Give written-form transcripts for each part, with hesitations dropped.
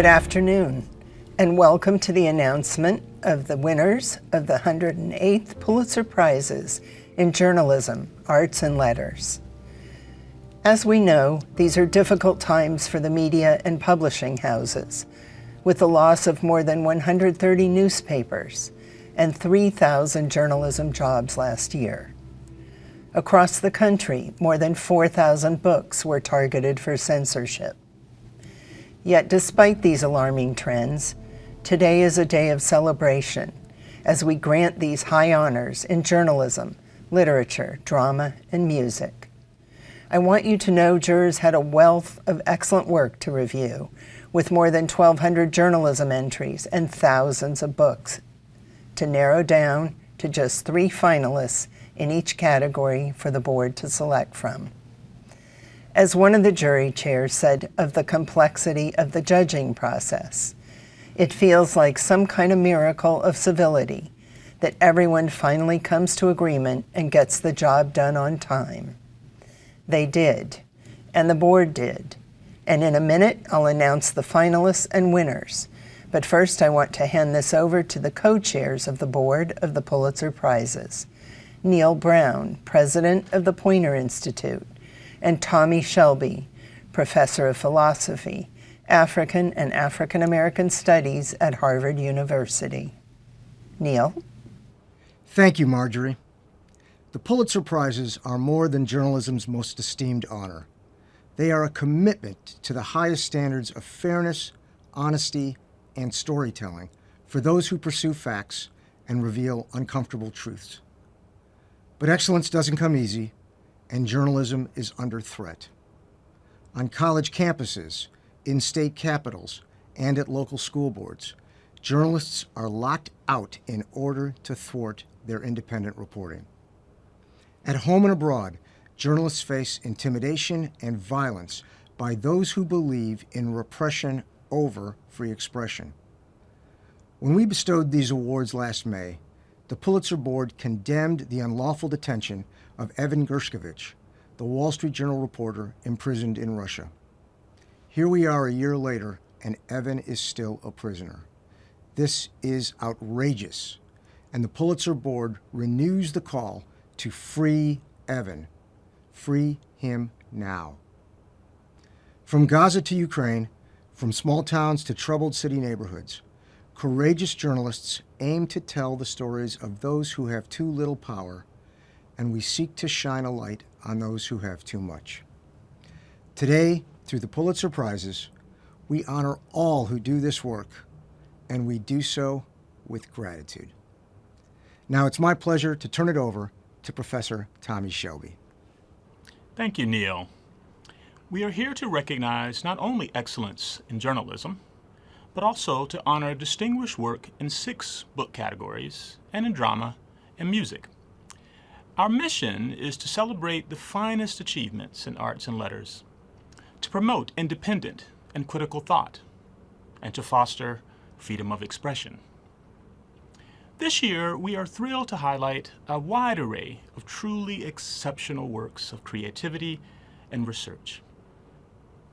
Good afternoon, and welcome to the announcement of the winners of the 108th Pulitzer Prizes in Journalism, Arts, and Letters. As we know, these are difficult times for the media and publishing houses, with the loss of more than 130 newspapers and 3,000 journalism jobs last year. Across the country, more than 4,000 books were targeted for censorship. Yet despite these alarming trends, today is a day of celebration as we grant these high honors in journalism, literature, drama, and music. I want you to know jurors had a wealth of excellent work to review, with more than 1,200 journalism entries and thousands of books, to narrow down to just 3 finalists in each category for the board to select from. As one of the jury chairs said of the complexity of the judging process, it feels like some kind of miracle of civility that everyone finally comes to agreement and gets the job done on time. They did, and the board did. And in a minute, I'll announce the finalists and winners. But first, I want to hand this over to the co-chairs of the board of the Pulitzer Prizes, Neil Brown, president of the Poynter Institute, and Tommy Shelby, professor of philosophy, African and African American Studies at Harvard University. Neil? Thank you, Marjorie. The Pulitzer Prizes are more than journalism's most esteemed honor. They are a commitment to the highest standards of fairness, honesty, and storytelling for those who pursue facts and reveal uncomfortable truths. But excellence doesn't come easy, and journalism is under threat. On college campuses, in state capitals, and at local school boards, journalists are locked out in order to thwart their independent reporting. At home and abroad, journalists face intimidation and violence by those who believe in repression over free expression. When we bestowed these awards last May, the Pulitzer Board condemned the unlawful detention of Evan Gershkovich, the Wall Street Journal reporter imprisoned in Russia. Here we are a year later, and Evan is still a prisoner. This is outrageous, and the Pulitzer Board renews the call to free Evan. Free him now. From Gaza to Ukraine, from small towns to troubled city neighborhoods, courageous journalists aim to tell the stories of those who have too little power, and we seek to shine a light on those who have too much. Today, through the Pulitzer Prizes, we honor all who do this work, and we do so with gratitude. Now it's my pleasure to turn it over to Professor Tommy Shelby. Thank you, Neil. We are here to recognize not only excellence in journalism, but also to honor distinguished work in 6 book categories and in drama and music. Our mission is to celebrate the finest achievements in arts and letters, to promote independent and critical thought, and to foster freedom of expression. This year, we are thrilled to highlight a wide array of truly exceptional works of creativity and research.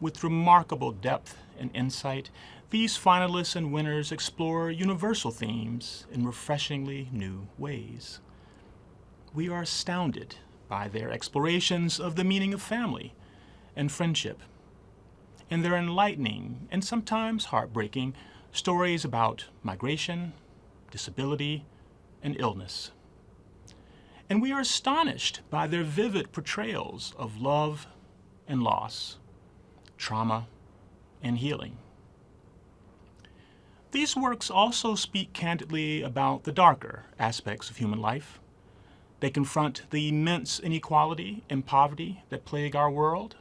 With remarkable depth and insight, these finalists and winners explore universal themes in refreshingly new ways. We are astounded by their explorations of the meaning of family and friendship, and their enlightening and sometimes heartbreaking stories about migration, disability, and illness. And we are astonished by their vivid portrayals of love and loss, trauma and healing. These works also speak candidly about the darker aspects of human life. They confront the immense inequality and poverty that plague our world,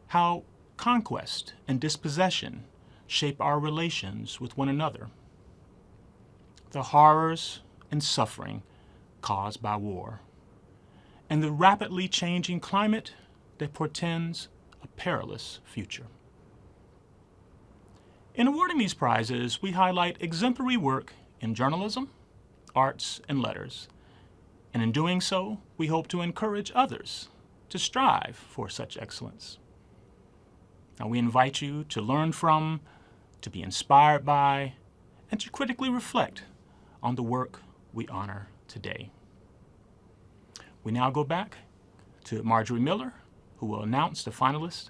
how conquest and dispossession shape our relations with one another, the horrors and suffering caused by war, and the rapidly changing climate that portends a perilous future. In awarding these prizes, we highlight exemplary work in journalism, arts, and letters, and in doing so, we hope to encourage others to strive for such excellence. Now, we invite you to learn from to be inspired by, and to critically reflect on the work we honor today. We now go back to Marjorie Miller, who will announce the finalists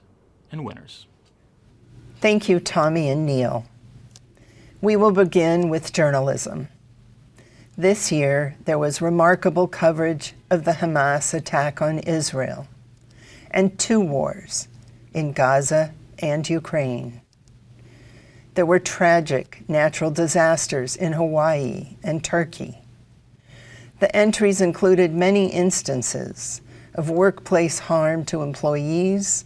and winners. Thank you, Tommy and Neil. We will begin with journalism. This year, there was remarkable coverage of the Hamas attack on Israel and two wars in Gaza and Ukraine. There were tragic natural disasters in Hawaii and Turkey. The entries included many instances of workplace harm to employees,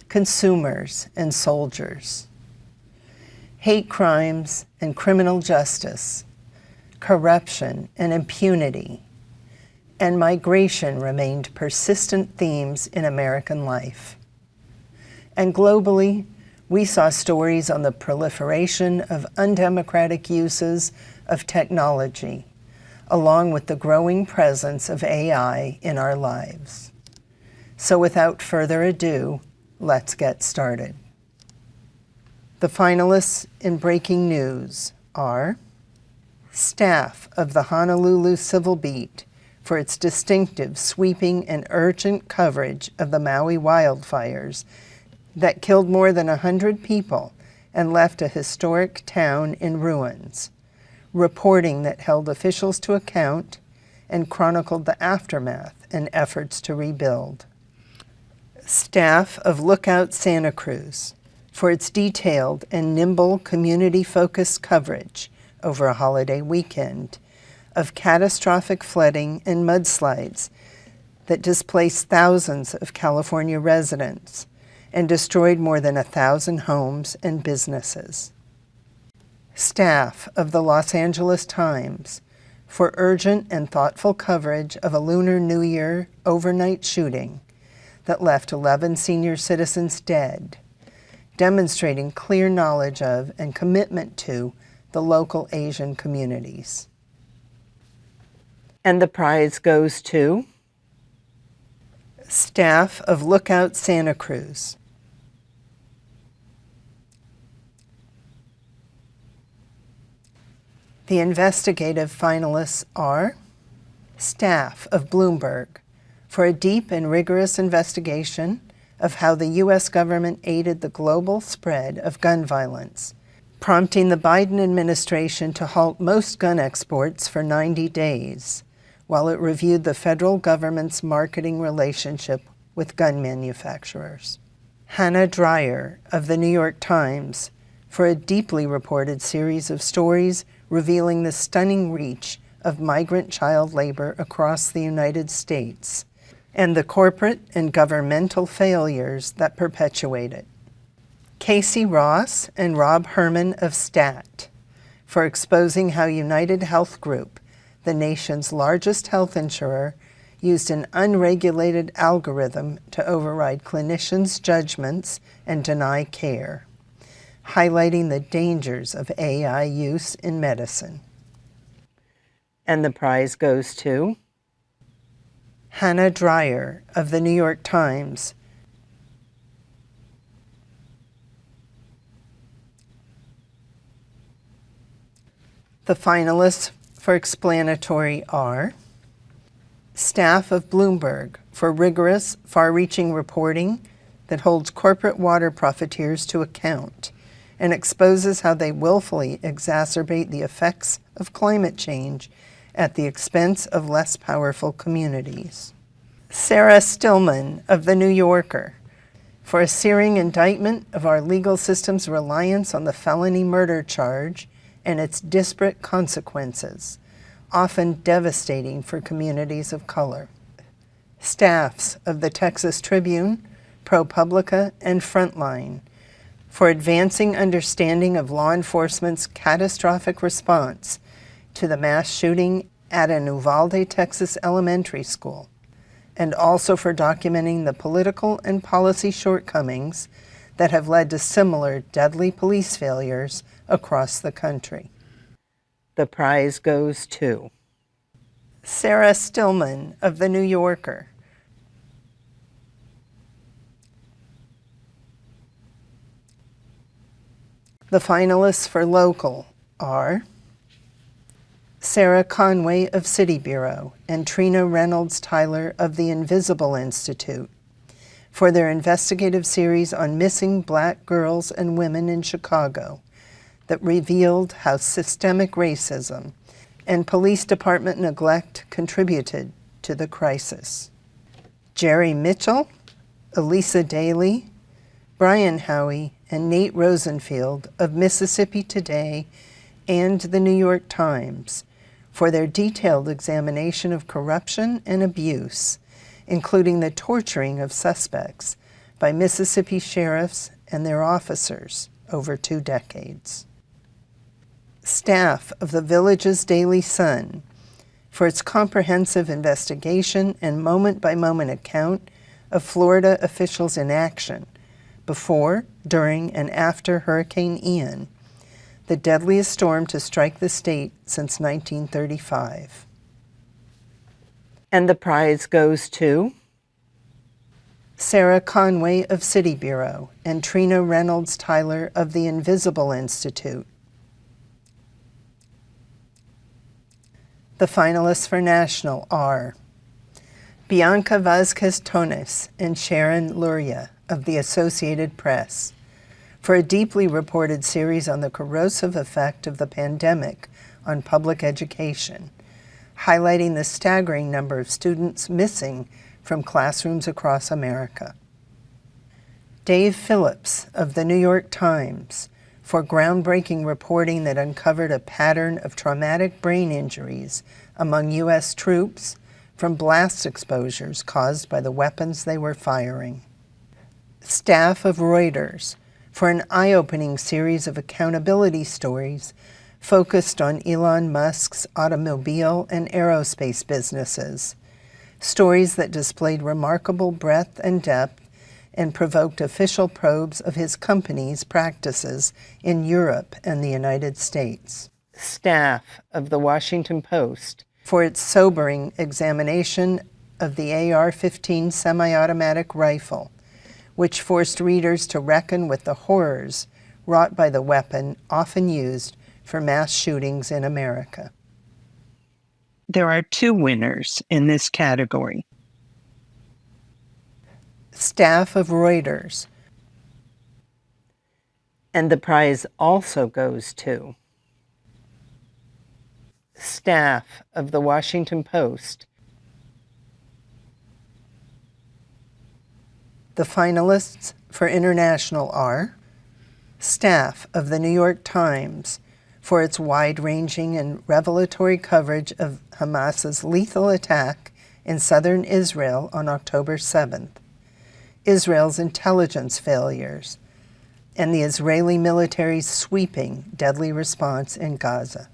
consumers, and soldiers. Hate crimes and criminal justice, corruption and impunity, and migration remained persistent themes in American life. And globally, we saw stories on the proliferation of undemocratic uses of technology, along with the growing presence of AI in our lives. So without further ado, let's get started. The finalists in breaking news are staff of the Honolulu Civil Beat for its distinctive, sweeping, and urgent coverage of the Maui wildfires that killed more than 100 people and left a historic town in ruins, reporting that held officials to account and chronicled the aftermath and efforts to rebuild. Staff of Lookout Santa Cruz for its detailed and nimble community-focused coverage over a holiday weekend of catastrophic flooding and mudslides that displaced thousands of California residents and destroyed more than 1,000 homes and businesses. Staff of the Los Angeles Times for urgent and thoughtful coverage of a Lunar New Year overnight shooting that left 11 senior citizens dead, demonstrating clear knowledge of and commitment to the local Asian communities. And the prize goes to staff of Lookout Santa Cruz. The investigative finalists are staff of Bloomberg for a deep and rigorous investigation of how the U.S. government aided the global spread of gun violence, prompting the Biden administration to halt most gun exports for 90 days, while it reviewed the federal government's marketing relationship with gun manufacturers. Hannah Dreyer of the New York Times for a deeply reported series of stories revealing the stunning reach of migrant child labor across the United States and the corporate and governmental failures that perpetuate it. Casey Ross and Rob Herman of STAT for exposing how United Health Group, the nation's largest health insurer, used an unregulated algorithm to override clinicians' judgments and deny care, highlighting the dangers of AI use in medicine. And the prize goes to Hannah Dreyer of the New York Times The finalists for Explanatory are staff of Bloomberg for rigorous, far-reaching reporting that holds corporate water profiteers to account and exposes how they willfully exacerbate the effects of climate change at the expense of less powerful communities. Sarah Stillman of The New Yorker for a searing indictment of our legal system's reliance on the felony murder charge and its disparate consequences, often devastating for communities of color. Staffs of the Texas Tribune, ProPublica, and Frontline for advancing understanding of law enforcement's catastrophic response to the mass shooting at an Uvalde, Texas elementary school, and also for documenting the political and policy shortcomings that have led to similar deadly police failures across the country. The prize goes to Sarah Stillman of The New Yorker. The finalists for local are Sarah Conway of City Bureau and Trina Reynolds Tyler of the Invisible Institute for their investigative series on missing Black girls and women in Chicago that revealed how systemic racism and police department neglect contributed to the crisis. Jerry Mitchell, Elisa Daly, Brian Howie, and Nate Rosenfield of Mississippi Today and the New York Times for their detailed examination of corruption and abuse, including the torturing of suspects by Mississippi sheriffs and their officers over 2 decades. Staff of the Village's Daily Sun for its comprehensive investigation and moment-by-moment account of Florida officials in action before, during, and after Hurricane Ian, the deadliest storm to strike the state since 1935. And the prize goes to Sarah Conway of City Bureau and Trina Reynolds Tyler of the Invisible Institute. The finalists for National are Bianca Vazquez-Tones and Sharon Luria of the Associated Press for a deeply reported series on the corrosive effect of the pandemic on public education, highlighting the staggering number of students missing from classrooms across America. Dave Phillips of the New York Times for groundbreaking reporting that uncovered a pattern of traumatic brain injuries among U.S. troops from blast exposures caused by the weapons they were firing. Staff of Reuters for an eye-opening series of accountability stories focused on Elon Musk's automobile and aerospace businesses, stories that displayed remarkable breadth and depth and provoked official probes of his company's practices in Europe and the United States. Staff of the Washington Post for its sobering examination of the AR-15 semi-automatic rifle, which forced readers to reckon with the horrors wrought by the weapon often used for mass shootings in America. There are 2 winners in this category. Staff of Reuters. And the prize also goes to staff of the Washington Post. The finalists for International are staff of the New York Times for its wide-ranging and revelatory coverage of Hamas's lethal attack in southern Israel on October 7th, Israel's intelligence failures, and the Israeli military's sweeping, deadly response in Gaza.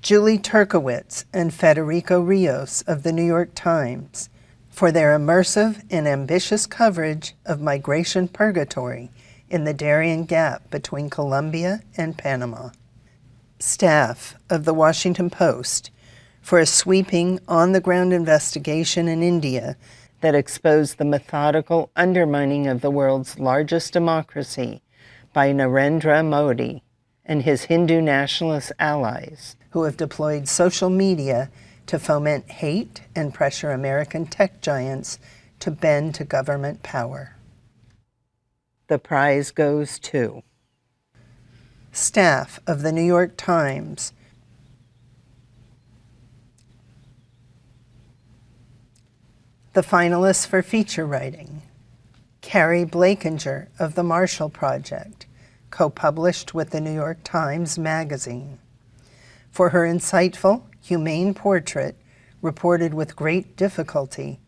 Julie Turkowitz and Federico Rios of the New York Times for their immersive and ambitious coverage of migration purgatory in the Darien Gap between Colombia and Panama. Staff of the Washington Post for a sweeping, on-the-ground investigation in India that exposed the methodical undermining of the world's largest democracy by Narendra Modi and his Hindu nationalist allies, who have deployed social media to foment hate and pressure American tech giants to bend to government power. The prize goes to staff of the New York Times the finalists for feature writing: Carrie Blakinger of the Marshall Project, co-published with the New York Times Magazine, for her insightful, humane portrait, reported with great difficulty,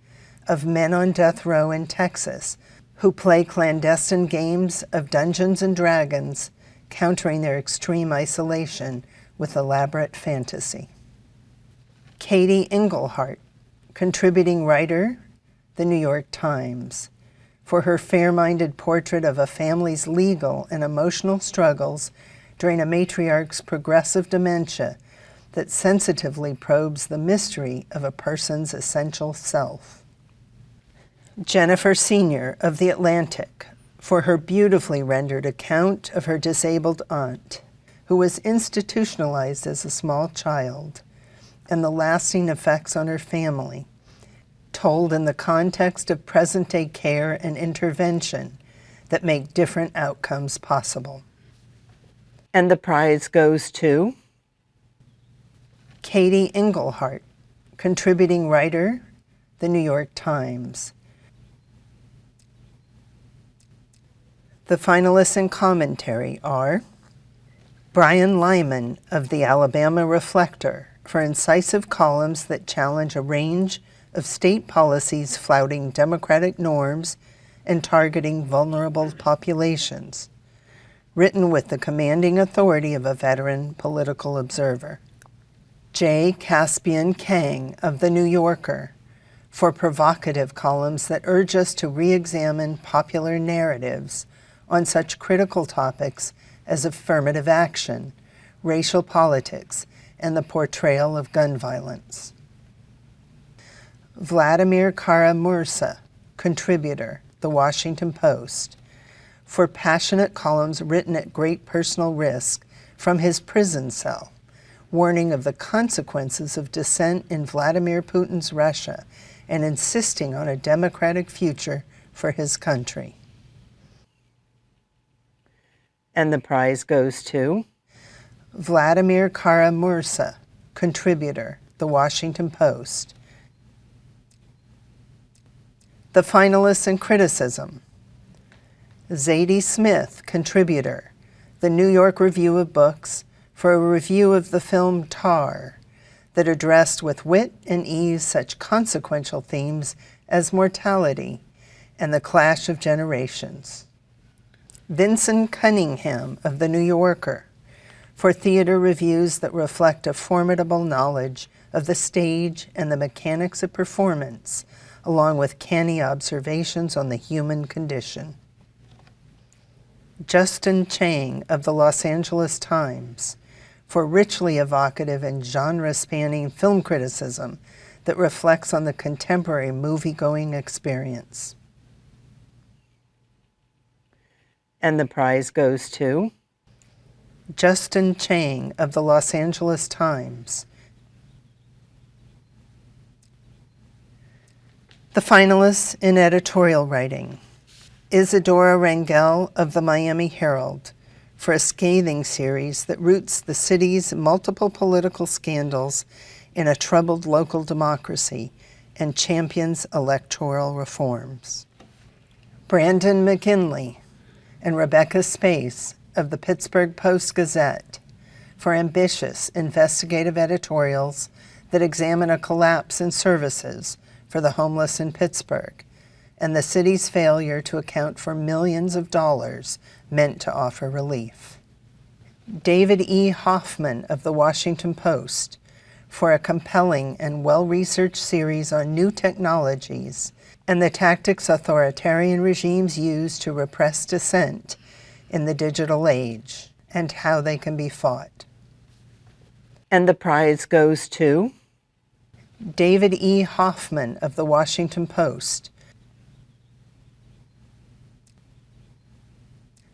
of men on death row in Texas who play clandestine games of Dungeons and Dragons, countering their extreme isolation with elaborate fantasy. Katie Engelhart, contributing writer, The New York Times, for her fair-minded portrait of a family's legal and emotional struggles during a matriarch's progressive dementia that sensitively probes the mystery of a person's essential self. Jennifer Senior of The Atlantic, for her beautifully rendered account of her disabled aunt, who was institutionalized as a small child, and the lasting effects on her family, told in the context of present-day care and intervention that make different outcomes possible. And the prize goes to Katie Engelhart, contributing writer, The New York Times. The finalists in commentary are Brian Lyman of the Alabama Reflector for incisive columns that challenge a range of state policies flouting democratic norms and targeting vulnerable populations, written with the commanding authority of a veteran political observer. J. Caspian Kang of The New Yorker for provocative columns that urge us to re-examine popular narratives on such critical topics as affirmative action, racial politics, and the portrayal of gun violence. Vladimir Kara-Murza, contributor, The Washington Post, for passionate columns written at great personal risk from his prison cell, warning of the consequences of dissent in Vladimir Putin's Russia and insisting on a democratic future for his country. And the prize goes to Vladimir Kara-Murza, contributor, The Washington Post. The finalists in criticism: Zadie Smith, contributor, The New York Review of Books, for a review of the film Tar that addressed with wit and ease such consequential themes as mortality and the clash of generations. Vincent Cunningham of The New Yorker for theater reviews that reflect a formidable knowledge of the stage and the mechanics of performance, along with canny observations on the human condition. Justin Chang of the Los Angeles Times for richly evocative and genre-spanning film criticism that reflects on the contemporary movie-going experience. And the prize goes to Justin Chang of the Los Angeles Times. The finalists in editorial writing: Isadora Rangel of the Miami Herald for a scathing series that roots the city's multiple political scandals in a troubled local democracy and champions electoral reforms. Brandon McKinley and Rebecca Space of the Pittsburgh Post-Gazette for ambitious investigative editorials that examine a collapse in services for the homeless in Pittsburgh and the city's failure to account for millions of dollars meant to offer relief. David E. Hoffman of the Washington Post for a compelling and well-researched series on new technologies and the tactics authoritarian regimes use to repress dissent in the digital age and how they can be fought. And the prize goes to David E. Hoffman of the Washington Post.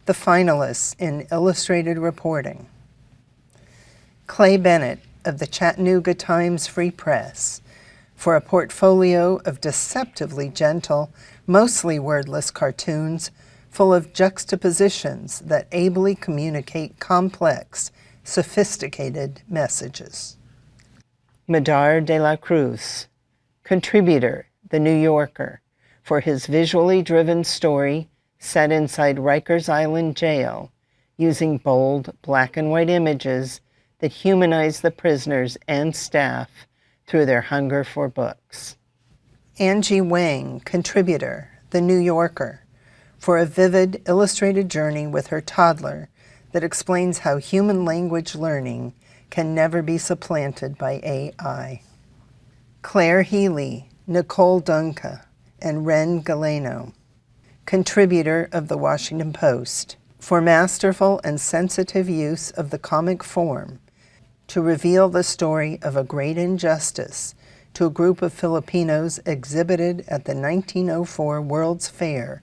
The finalists in illustrated reporting: Clay Bennett of the Chattanooga Times Free Press for a portfolio of deceptively gentle, mostly wordless cartoons full of juxtapositions that ably communicate complex, sophisticated messages. Madar de la Cruz, contributor, The New Yorker, for his visually driven story set inside Rikers Island Jail, using bold black and white images that humanize the prisoners and staff through their hunger for books. Angie Wang, contributor, The New Yorker, for a vivid, illustrated journey with her toddler that explains how human language learning can never be supplanted by AI. Claire Healy, Nicole Dunca, and Ren Galeno, contributor of The Washington Post, for masterful and sensitive use of the comic form to reveal the story of a great injustice to a group of Filipinos exhibited at the 1904 World's Fair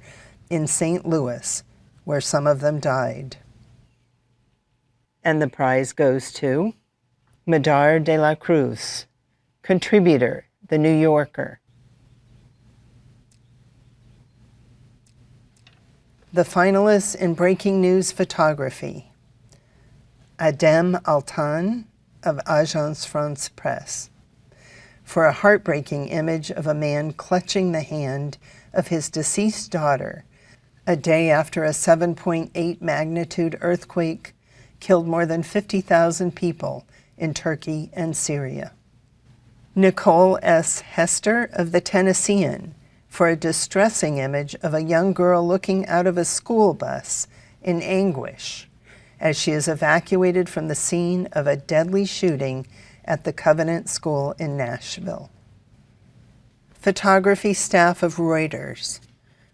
in St. Louis, where some of them died. And the prize goes to Medar de la Cruz, contributor, The New Yorker. The finalists in Breaking News Photography: Adem Altan of Agence France Presse, for a heartbreaking image of a man clutching the hand of his deceased daughter a day after a 7.8 magnitude earthquake killed more than 50,000 people in Turkey and Syria. Nicole S. Hester of The Tennessean, for a distressing image of a young girl looking out of a school bus in anguish as she is evacuated from the scene of a deadly shooting at the Covenant School in Nashville. Photography staff of Reuters,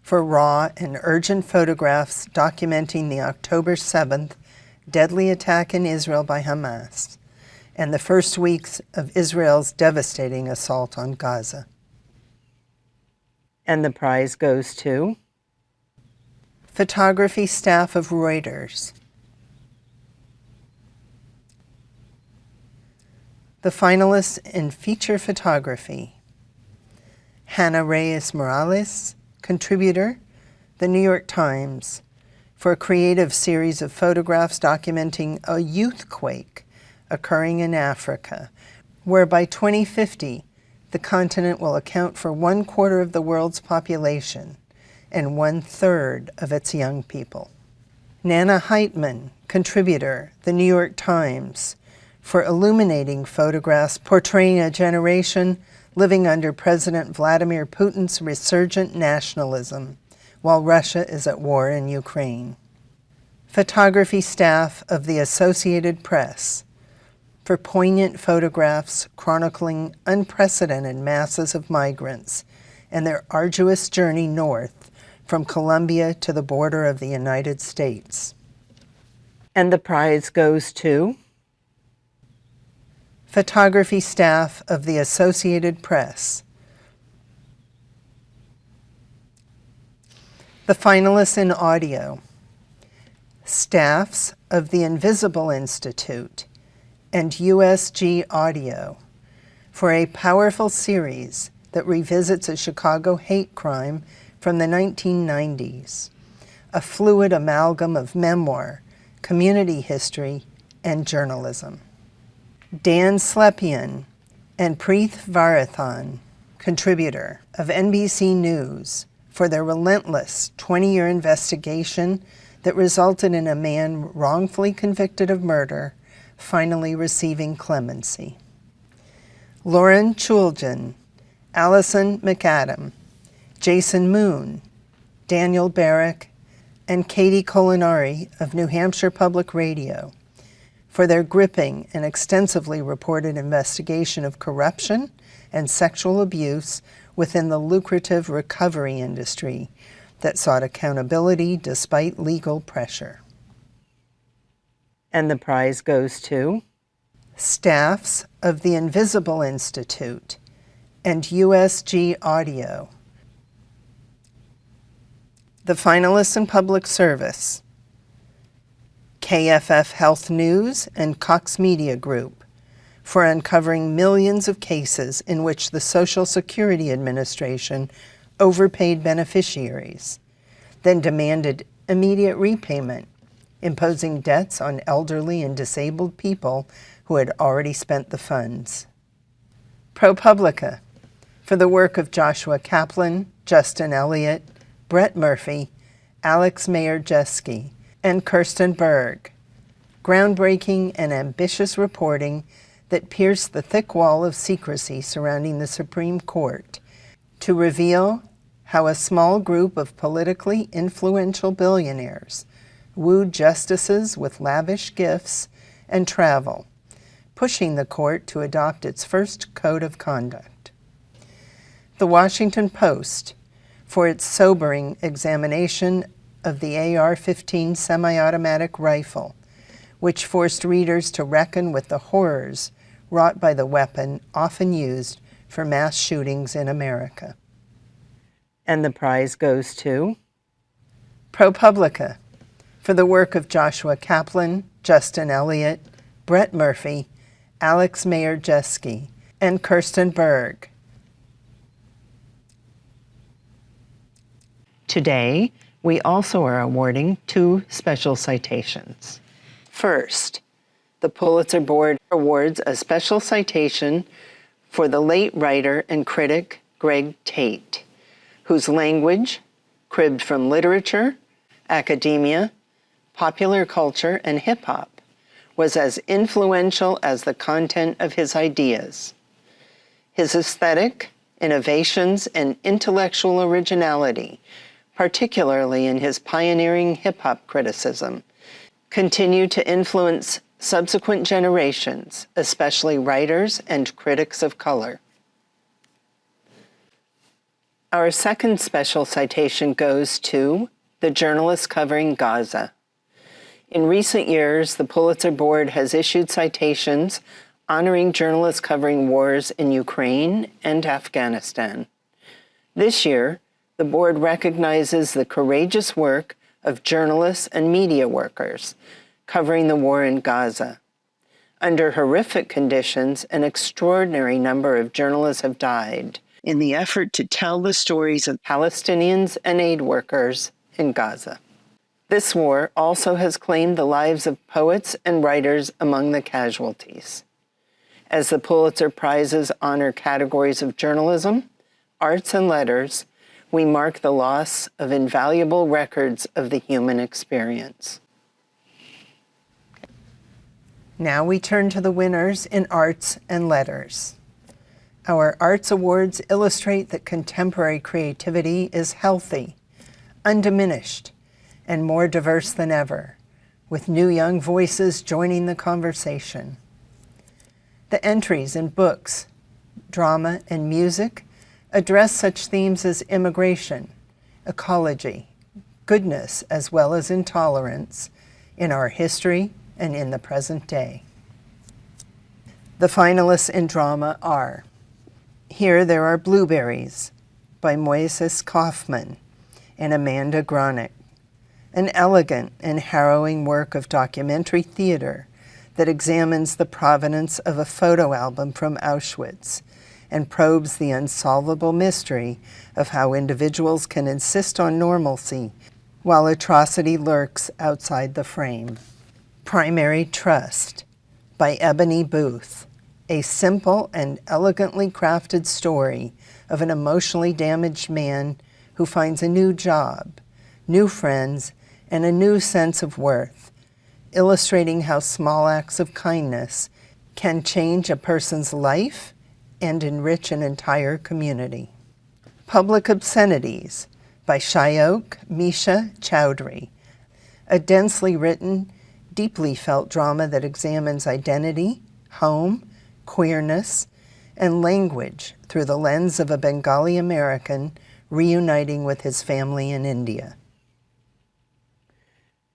for raw and urgent photographs documenting the October 7th deadly attack in Israel by Hamas and the first weeks of Israel's devastating assault on Gaza. And the prize goes to photography staff of Reuters. The finalists in feature photography: Hannah Reyes Morales, contributor, The New York Times, for a creative series of photographs documenting a youthquake occurring in Africa, where by 2050, the continent will account for 1/4 of the world's population and 1/3 of its young people. Nana Heitman, contributor, The New York Times, for illuminating photographs portraying a generation living under President Vladimir Putin's resurgent nationalism while Russia is at war in Ukraine. Photography staff of the Associated Press, for poignant photographs chronicling unprecedented masses of migrants and their arduous journey north from Colombia to the border of the United States. And the prize goes to photography staff of the Associated Press. The finalists in audio: staffs of the Invisible Institute and USG Audio, for a powerful series that revisits a Chicago hate crime from the 1990s, a fluid amalgam of memoir, community history, and journalism. Dan Slepian and Preeth Varathan, contributor, of NBC News, for their relentless 20-year investigation that resulted in a man wrongfully convicted of murder finally receiving clemency. Lauren Chuljan, Allison McAdam, Jason Moon, Daniel Barrick, and Katie Colinari of New Hampshire Public Radio, for their gripping and extensively reported investigation of corruption and sexual abuse within the lucrative recovery industry that sought accountability despite legal pressure. And the prize goes to staffs of the Invisible Institute and USG Audio. The finalists in public service: KFF Health News and Cox Media Group, for uncovering millions of cases in which the Social Security Administration overpaid beneficiaries, then demanded immediate repayment, imposing debts on elderly and disabled people who had already spent the funds. ProPublica, for the work of Joshua Kaplan, Justin Elliott, Brett Murphy, Alex Mayer-Jeske, and Kirsten Berg. Groundbreaking and ambitious reporting that pierced the thick wall of secrecy surrounding the Supreme Court to reveal how a small group of politically influential billionaires wooed justices with lavish gifts and travel, pushing the court to adopt its first code of conduct. The Washington Post, for its sobering examination of the AR-15 semi-automatic rifle, which forced readers to reckon with the horrors wrought by the weapon often used for mass shootings in America. And the prize goes to ProPublica for the work of Joshua Kaplan, Justin Elliott, Brett Murphy, Alex Mayer-Jeski, and Kirsten Berg. Today, we also are awarding 2 special citations. First, the Pulitzer Board awards a special citation for the late writer and critic Greg Tate, whose language, cribbed from literature, academia, popular culture, and hip-hop, was as influential as the content of his ideas. His aesthetic, innovations, and intellectual originality, particularly in his pioneering hip-hop criticism, continue to influence subsequent generations, especially writers and critics of color. Our second special citation goes to the journalist covering Gaza. In recent years, the Pulitzer Board has issued citations honoring journalists covering wars in Ukraine and Afghanistan. This year, the board recognizes the courageous work of journalists and media workers covering the war in Gaza. Under horrific conditions, an extraordinary number of journalists have died in the effort to tell the stories of Palestinians and aid workers in Gaza. This war also has claimed the lives of poets and writers among the casualties. As the Pulitzer Prizes honor categories of journalism, arts, and letters, we mark the loss of invaluable records of the human experience. Now we turn to the winners in arts and letters. Our arts awards illustrate that contemporary creativity is healthy, undiminished, and more diverse than ever, with new young voices joining the conversation. The entries in books, drama, and music address such themes as immigration, ecology, goodness, as well as intolerance in our history and in the present day. The finalists in drama are Here There Are Blueberries by Moises Kaufman and Amanda Gronick, an elegant and harrowing work of documentary theater that examines the provenance of a photo album from Auschwitz and probes the unsolvable mystery of how individuals can insist on normalcy while atrocity lurks outside the frame. Primary Trust by Ebony Booth, a simple and elegantly crafted story of an emotionally damaged man who finds a new job, new friends, and a new sense of worth, illustrating how small acts of kindness can change a person's life and enrich an entire community. Public Obscenities by Shyok Misha Chowdhury, a densely written, deeply felt drama that examines identity, home, queerness, and language through the lens of a Bengali American reuniting with his family in India.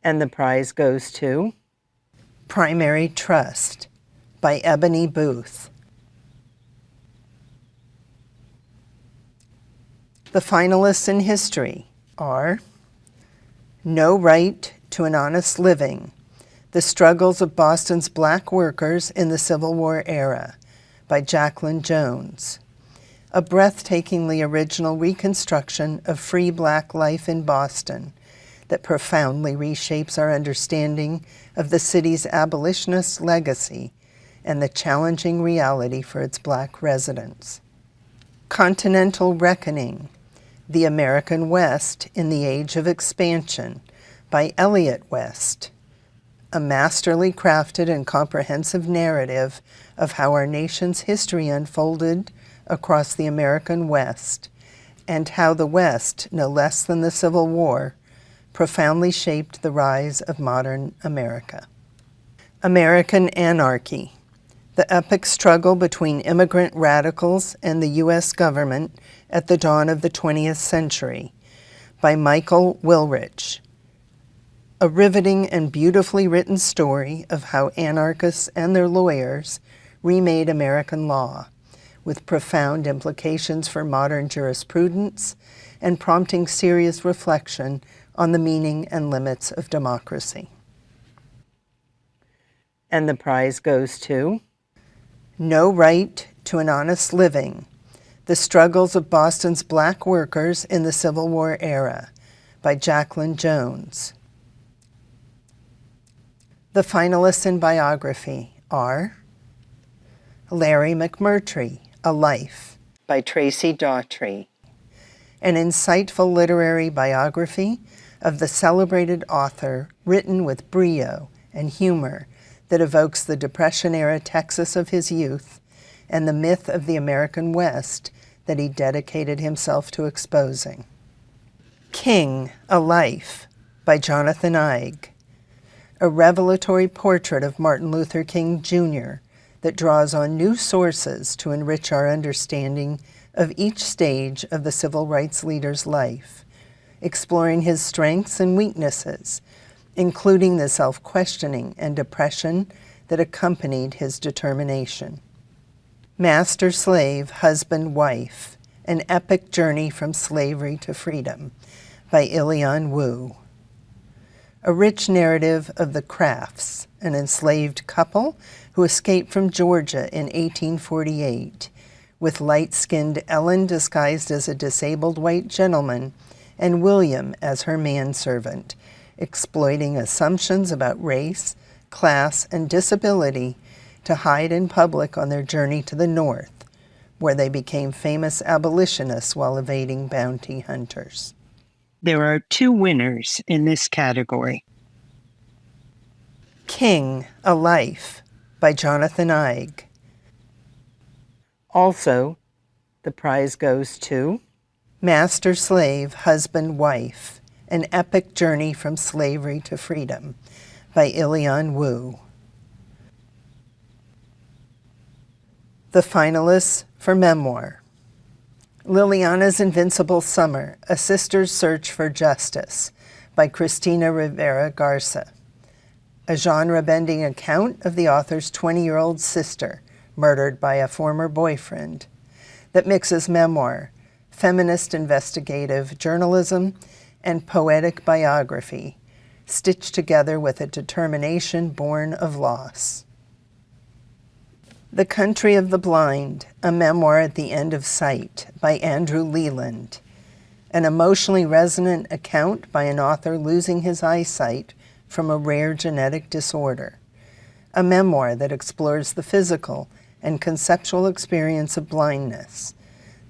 And the prize goes to Primary Trust by Ebony Booth. The finalists in history are No Right to an Honest Living, The Struggles of Boston's Black Workers in the Civil War Era by Jacqueline Jones, a breathtakingly original reconstruction of free Black life in Boston that profoundly reshapes our understanding of the city's abolitionist legacy and the challenging reality for its Black residents. Continental Reckoning, The American West in the Age of Expansion by Elliot West, a masterly crafted and comprehensive narrative of how our nation's history unfolded across the American West and how the West, no less than the Civil War, profoundly shaped the rise of modern America. American Anarchy, the epic struggle between immigrant radicals and the U.S. government at the dawn of the 20th century by Michael Wilrich, a riveting and beautifully written story of how anarchists and their lawyers remade American law, with profound implications for modern jurisprudence and prompting serious reflection on the meaning and limits of democracy. And the prize goes to No Right to an Honest Living, The Struggles of Boston's Black Workers in the Civil War Era by Jacqueline Jones. The finalists in Biography are Larry McMurtry, A Life by Tracy Daughtry, an insightful literary biography of the celebrated author written with brio and humor that evokes the Depression-era Texas of his youth and the myth of the American West that he dedicated himself to exposing. King, A Life by Jonathan Eig, a revelatory portrait of Martin Luther King Jr. that draws on new sources to enrich our understanding of each stage of the civil rights leader's life, exploring his strengths and weaknesses, including the self-questioning and depression that accompanied his determination. Master-Slave, Husband, Wife, An Epic Journey from Slavery to Freedom by Ilian Wu. A rich narrative of the Crafts, an enslaved couple who escaped from Georgia in 1848, with light-skinned Ellen disguised as a disabled white gentleman and William as her manservant, exploiting assumptions about race, class, and disability to hide in public on their journey to the North, where they became famous abolitionists while evading bounty hunters. There are 2 winners in this category. King, A Life by Jonathan Eig. Also, the prize goes to Master-Slave, Husband, Wife, An Epic Journey from Slavery to Freedom by Ilian Wu. The finalists for Memoir: Liliana's Invincible Summer, A Sister's Search for Justice by Cristina Rivera Garza, a genre-bending account of the author's 20-year-old sister murdered by a former boyfriend that mixes memoir, feminist investigative journalism, and poetic biography, stitched together with a determination born of loss. The Country of the Blind, A Memoir at the End of Sight by Andrew Leland, an emotionally resonant account by an author losing his eyesight from a rare genetic disorder, a memoir that explores the physical and conceptual experience of blindness,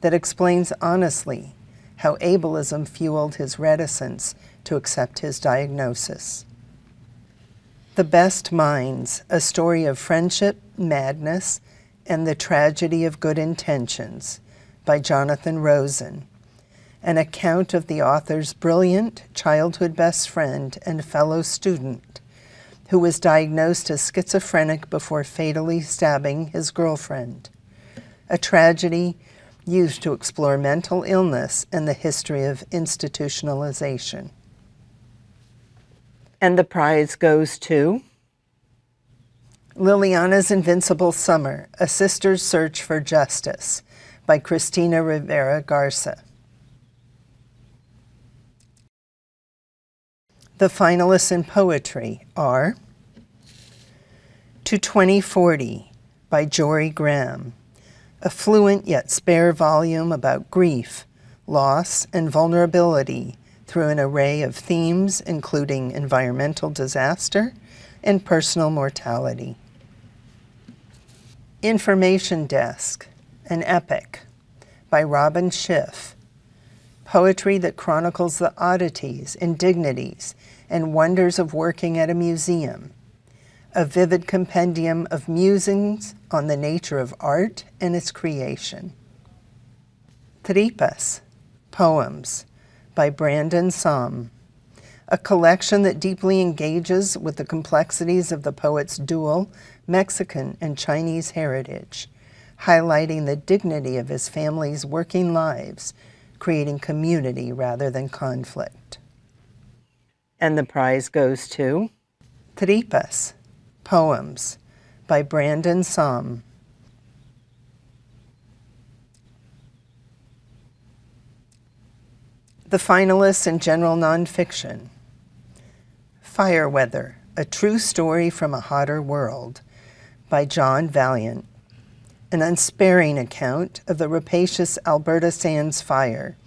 that explains honestly how ableism fueled his reticence to accept his diagnosis. The Best Minds, A Story of Friendship, Madness, and the Tragedy of Good Intentions by Jonathan Rosen, an account of the author's brilliant childhood best friend and fellow student who was diagnosed as schizophrenic before fatally stabbing his girlfriend, a tragedy used to explore mental illness and the history of institutionalization. And the prize goes to Liliana's Invincible Summer, A Sister's Search for Justice by Cristina Rivera Garza. The finalists in poetry are To 2040 by Jory Graham, a fluent yet spare volume about grief, loss, and vulnerability through an array of themes including environmental disaster and personal mortality. Information Desk, an epic by Robin Schiff, poetry that chronicles the oddities, indignities, and wonders of working at a museum, a vivid compendium of musings on the nature of art and its creation. Tripas, poems by Brandon Som, a collection that deeply engages with the complexities of the poet's dual Mexican and Chinese heritage, highlighting the dignity of his family's working lives, creating community rather than conflict. And the prize goes to Tripas, poems by Brandon Som. The finalists in general nonfiction: Fire Weather, A True Story from a Hotter World by John Valiant. An unsparing account of the rapacious Alberta Sands fire,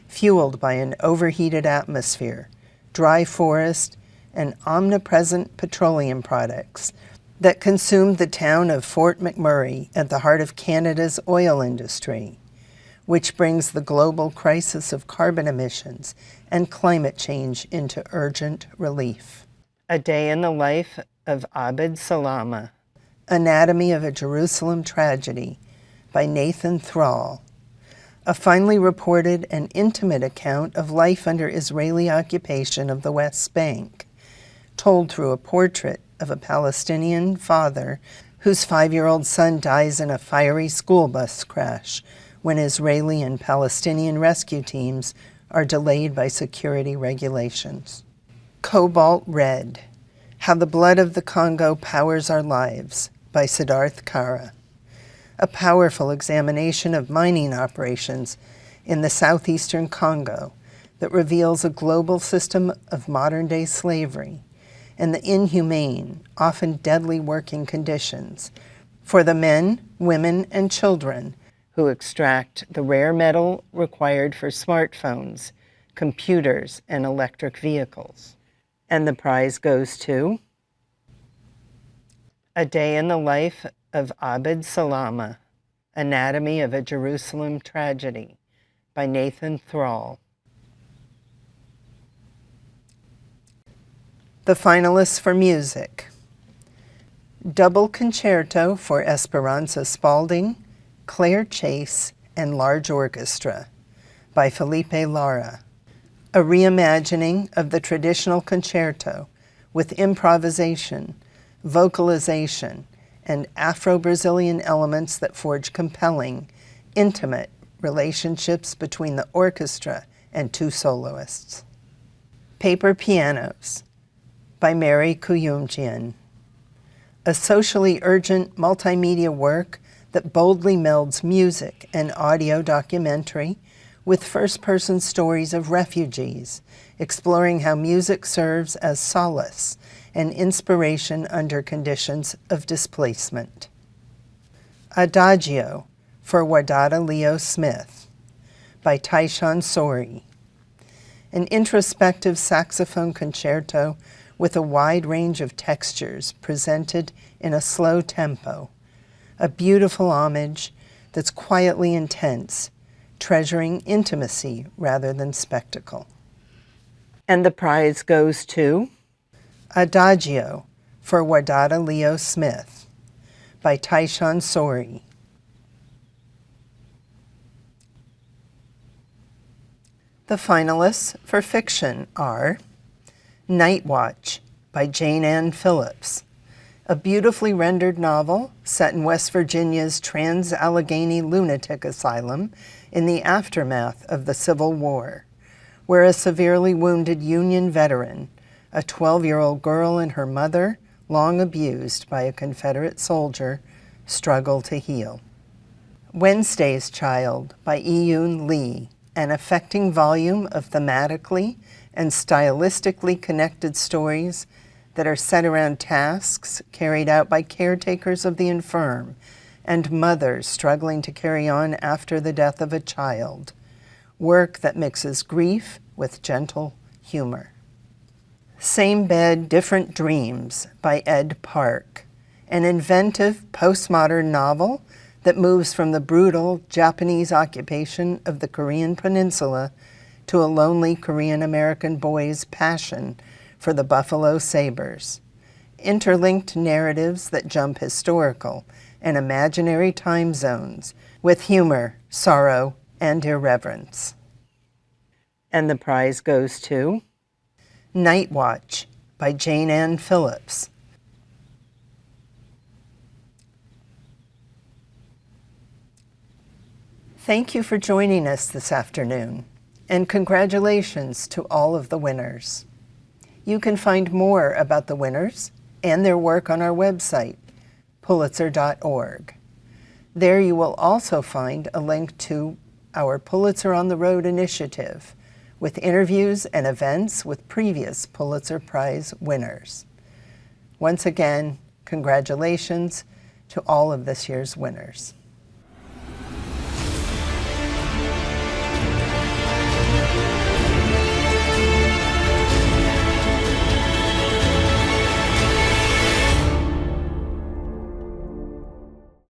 fueled by an overheated atmosphere, dry forest, and omnipresent petroleum products that consumed the town of Fort McMurray at the heart of Canada's oil industry, which brings the global crisis of carbon emissions and climate change into urgent relief. A Day in the Life of Abd Salama, Anatomy of a Jerusalem Tragedy by Nathan Thrall. A finely reported and intimate account of life under Israeli occupation of the West Bank, told through a portrait of a Palestinian father whose 5-year-old son dies in a fiery school bus crash when Israeli and Palestinian rescue teams are delayed by security regulations. Cobalt Red, How the Blood of the Congo Powers Our Lives by Siddharth Kara. A powerful examination of mining operations in the southeastern Congo that reveals a global system of modern-day slavery and the inhumane, often deadly working conditions for the men, women, and children who extract the rare metal required for smartphones, computers, and electric vehicles. And the prize goes to A Day in the Life of Abd Salama, Anatomy of a Jerusalem Tragedy by Nathan Thrall. The finalists for music: Double Concerto for Esperanza Spalding, Claire Chase, and Large Orchestra by Felipe Lara. A reimagining of the traditional concerto with improvisation, vocalization, and Afro-Brazilian elements that forge compelling, intimate relationships between the orchestra and two soloists. Paper Pianos by Mary Kuyumjian. A socially urgent multimedia work that boldly melds music and audio documentary with first-person stories of refugees, exploring how music serves as solace and inspiration under conditions of displacement. Adagio for Wadada Leo Smith by Taishan Sori. An introspective saxophone concerto with a wide range of textures presented in a slow tempo. A beautiful homage that's quietly intense, treasuring intimacy rather than spectacle. And the prize goes to Adagio for Wadada Leo Smith by Taishan Sori. The finalists for fiction are Night Watch by Jane Ann Phillips, a beautifully rendered novel set in West Virginia's Trans-Allegheny Lunatic Asylum in the aftermath of the Civil War, where a severely wounded Union veteran, a 12-year-old girl and her mother, long abused by a Confederate soldier, struggle to heal. Wednesday's Child by Iyun Lee, an affecting volume of thematically and stylistically connected stories that are set around tasks carried out by caretakers of the infirm and mothers struggling to carry on after the death of a child. Work that mixes grief with gentle humor. Same Bed, Different Dreams by Ed Park, an inventive postmodern novel that moves from the brutal Japanese occupation of the Korean Peninsula to a lonely Korean-American boy's passion for the buffalo sabers. Interlinked narratives that jump historical and imaginary time zones with humor, sorrow, and irreverence. And the prize goes to Night Watch by Jane Ann Phillips. Thank you for joining us this afternoon, and congratulations to all of the winners. You can find more about the winners and their work on our website, Pulitzer.org. There you will also find a link to our Pulitzer on the Road initiative, with interviews and events with previous Pulitzer Prize winners. Once again, congratulations to all of this year's winners.